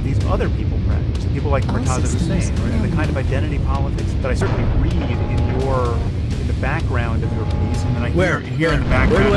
these other people practice. People like Murtaza Hussain, right? And the kind of identity politics that I certainly read in the background of your piece, and then I hear in the background.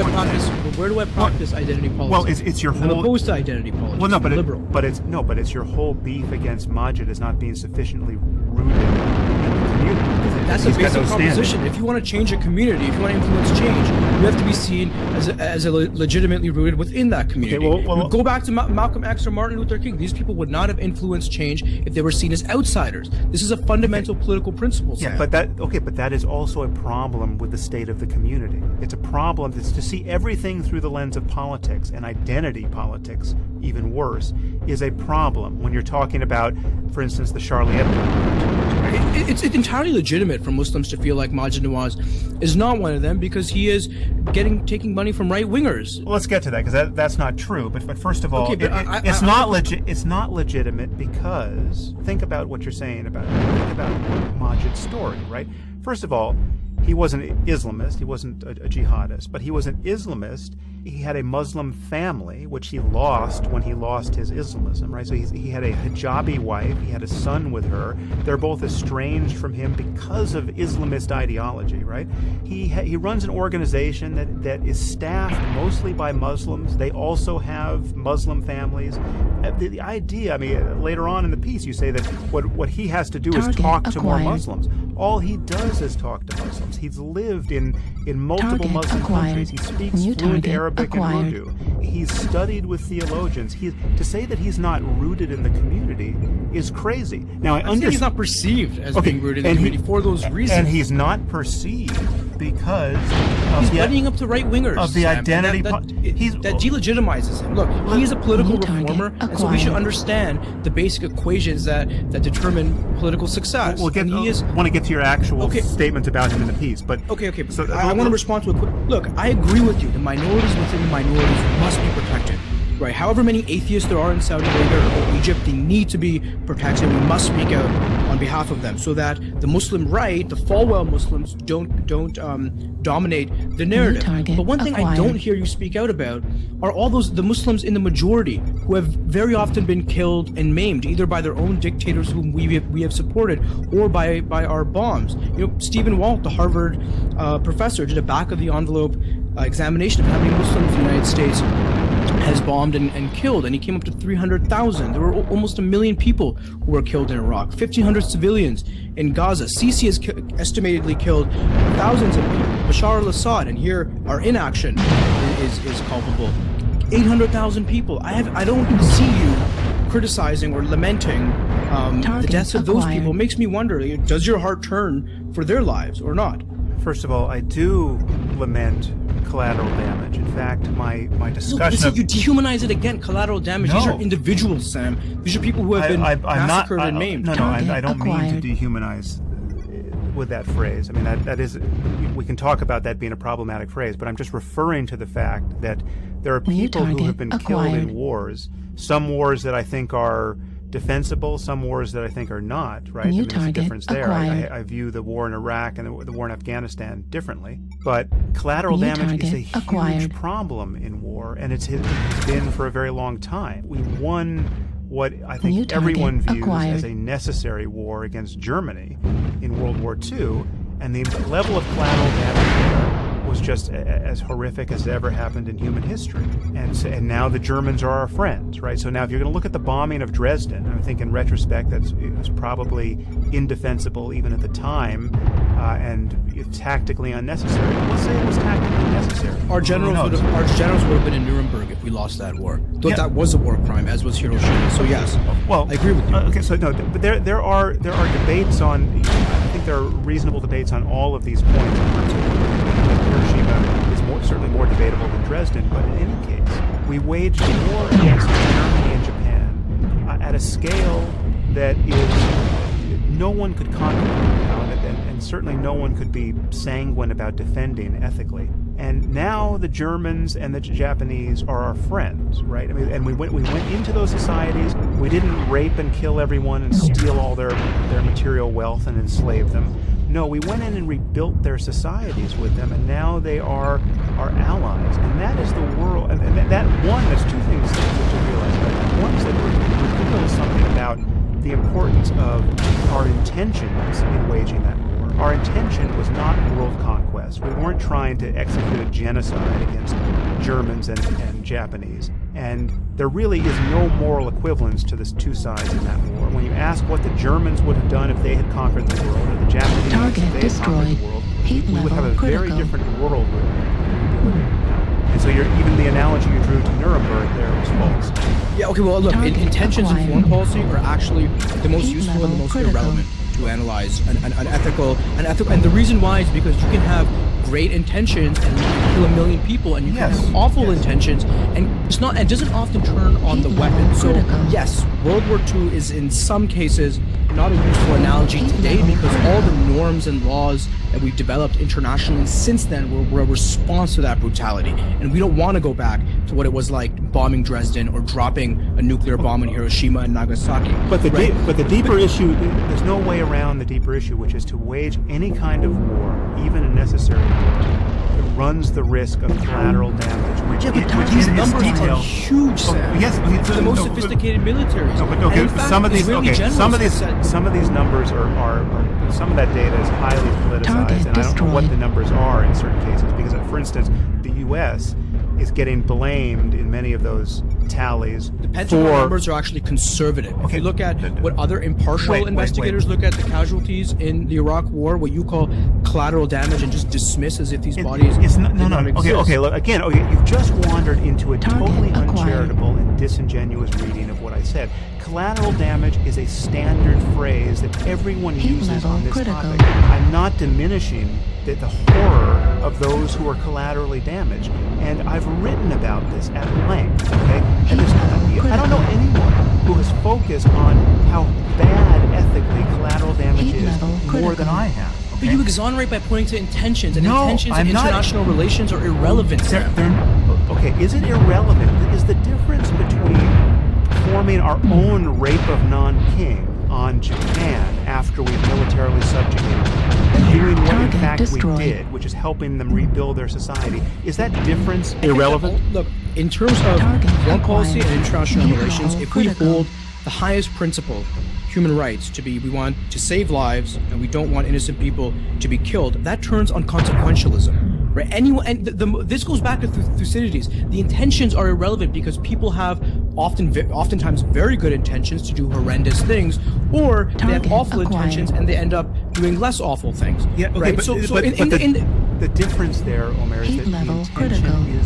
Where do I practice identity politics? Well, it's your whole. I'm opposed to identity politics. Well, no, but liberal. But it's your whole beef against Majid as not being sufficiently rooted in the community. That's a basic proposition. If you want to change a community, if you want to influence change, you have to be seen as legitimately rooted within that community. Okay, well, go back to Malcolm X or Martin Luther King. These people would not have influenced change if they were seen as outsiders. This is a fundamental political principle. Yeah, but that is also a problem with the state of the community. It's a problem that's to see everything through the lens of politics, and identity politics, even worse, is a problem when you're talking about, for instance, the Charlie Hebdo. It's entirely legitimate for Muslims to feel like Majid Nawaz is not one of them because he is taking money from right wingers. Well, let's get to that because that's not true. But first of all, okay, it's not legitimate because think about what you're saying about Majid's story, right? First of all, he wasn't an Islamist, he wasn't a jihadist, but he was an Islamist. He had a Muslim family, which he lost when he lost his Islamism, right? So he had a hijabi wife, he had a son with her. They're both estranged from him because of Islamist ideology, right? He runs an organization that is staffed mostly by Muslims. They also have Muslim families. The idea, I mean, later on in the piece, you say that what he has to do is talk to more Muslims. All he does is talk to Muslims. He's lived in multiple Muslim countries. He speaks fluent Arabic and Urdu. He's studied with theologians. To say that he's not rooted in the community is crazy. Now, I understand he's not perceived as being rooted in the community for those reasons. And he's not perceived because he's buddying up to right wingers of the identity. That delegitimizes him. Look, he's a political reformer, and so we should understand the basic equations that determine political success. I want to get to your actual statements about him in the piece, but okay. So I want to respond to a quick. Look, I agree with you. The minorities within the minorities must be protected. Right, however many atheists there are in Saudi Arabia or Egypt, they need to be protected. We must speak out on behalf of them, so that the Muslim right, the Falwell Muslims, don't dominate the narrative. But one thing I don't hear you speak out about are all the Muslims in the majority who have very often been killed and maimed, either by their own dictators whom we have supported, or by our bombs. You know, Stephen Walt, the Harvard professor, did a back of the envelope examination of how many Muslims the United States has bombed and killed, and he came up to 300,000. There were almost 1 million people who were killed in Iraq, 1,500 civilians in Gaza. Sisi has estimatedly killed thousands of people. Bashar al-Assad, and here our inaction is culpable. 800,000 people. I don't see you criticizing or lamenting the deaths of those people. It makes me wonder, does your heart turn for their lives or not? First of all, I do lament collateral damage. In fact, my discussion you dehumanize it again. Collateral damage. No. These are individuals, Sam. These are people who have been massacred and maimed. I don't mean to dehumanize with that phrase. I mean, that is, we can talk about that being a problematic phrase, but I'm just referring to the fact that there are people who have been killed in wars. Some wars that I think are defensible, some wars that I think are not, right? There's a difference there. I view the war in Iraq and the war in Afghanistan differently. But collateral damage is a huge problem in war, and it's been for a very long time. We won what I think everyone views as a necessary war against Germany in World War II, and the level of collateral damage there was just as horrific as ever happened in human history. And now the Germans are our friends, right? So now if you're going to look at the bombing of Dresden, I think in retrospect it was probably indefensible even at the time, and tactically unnecessary. Let's say it was tactically necessary. Our generals would have been in Nuremberg if we lost that war. Though that was a war crime, as was Hiroshima. So yes, I agree with you. Okay, so no, but there are debates on. I think there are reasonable debates on all of these points. Hiroshima is certainly more debatable than Dresden, but in any case, we waged a war against Germany and Japan at a scale that no one could contemplate now, and certainly no one could be sanguine about defending ethically. And now the Germans and the Japanese are our friends, right? I mean, and we went into those societies. We didn't rape and kill everyone and steal all their material wealth and enslave them. No, we went in and rebuilt their societies with them, and now they are our allies. And that is the world. And there's two things to realize about that. One is that we're building something intentions in waging that war. Our intention was not world conquest. We weren't trying to execute a genocide against Germans and Japanese. And there really is no moral equivalence to the two sides in that war. When you ask what the Germans would have done if they had conquered the world, or the Japanese if they had conquered the world, we would have a very different world we're doing now. And so even the analogy you drew to Nuremberg there was false. Yeah, okay, well, look, intentions in foreign policy are actually the most useful and the most irrelevant to analyze an ethical, and the reason why is because you can have great intentions and you can kill 1 million people, and you can have awful intentions, and it doesn't often turn on the weapon. So yes, World War II is in some cases not a useful analogy today because all the norms and laws that we've developed internationally since then were a response to that brutality, and we don't want to go back to what it was like bombing Dresden or dropping a nuclear bomb in Hiroshima and Nagasaki. But the deeper issue, there's no way around the deeper issue, which is to wage any kind of war, even a necessary war, that runs the risk of collateral damage. These numbers are huge, Sam. Yes, but the most sophisticated militaries. No, but okay, some of these numbers are some of that data is highly politicized, and I don't know what the numbers are in certain cases, because, for instance, the U.S. is getting blamed in many of those tallies. The Pentagon numbers are actually conservative. If you look at what other impartial investigators look at the casualties in the Iraq War, what you call collateral damage, and just dismiss as if these bodies did not exist. Okay, look, again, you've just wandered into a totally uncharitable and disingenuous reading of what I said. Collateral damage is a standard phrase that everyone uses on this topic. I'm not diminishing the horror of those who are collaterally damaged, and I've written about this at length. Okay, and I don't know anyone who has focused on how bad ethically collateral damage is more than I have. Okay? But you exonerate by pointing to intentions, and intentions in international relations are irrelevant. Okay, is it irrelevant? Is the difference between performing our own rape of non-king on Japan after we militarily subjugated them, and doing what in fact we did, which is helping them rebuild their society, is that difference irrelevant? Look, in terms of foreign policy and international relations, if we hold the highest principle, human rights, to be, we want to save lives and we don't want innocent people to be killed, that turns on consequentialism. Right? This goes back to Thucydides. The intentions are irrelevant because people have oftentimes very good intentions to do horrendous things, or they have awful intentions and they end up doing less awful things. Yeah, okay, right? but the difference there, Omer, is that the intention is